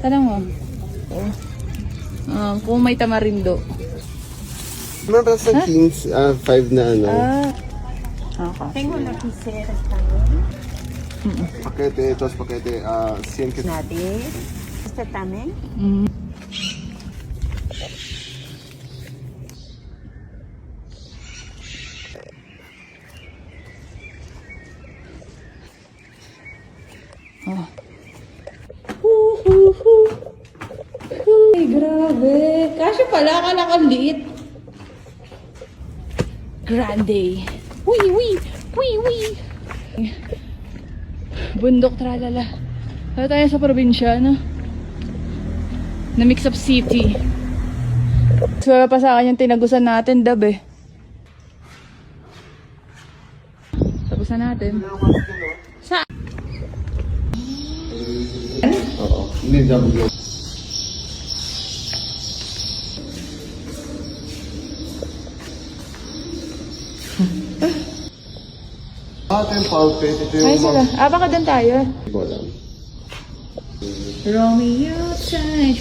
Tanong mo. Kung may tamarindo. Meron sa Kings 5 na ano. Okay. Tengo una pizzeras también. Paquete, dos paquete, 100 que... Nadie. Este también. Ay, grabe. Kasya pala, akala ko liit. Grande. Uy, uy, uy, uy. Bundok tralala. Kaya tayo sa probinsya, no? Na mix up city. So, pa sa akin yung tinagusan natin, dab eh. Tapos na natin. Sa? Oo. Hindi double. Ito yung pulpit. Ito yung Ay, sila. Baka doon tayo. Hindi ko alam. Romeo, time.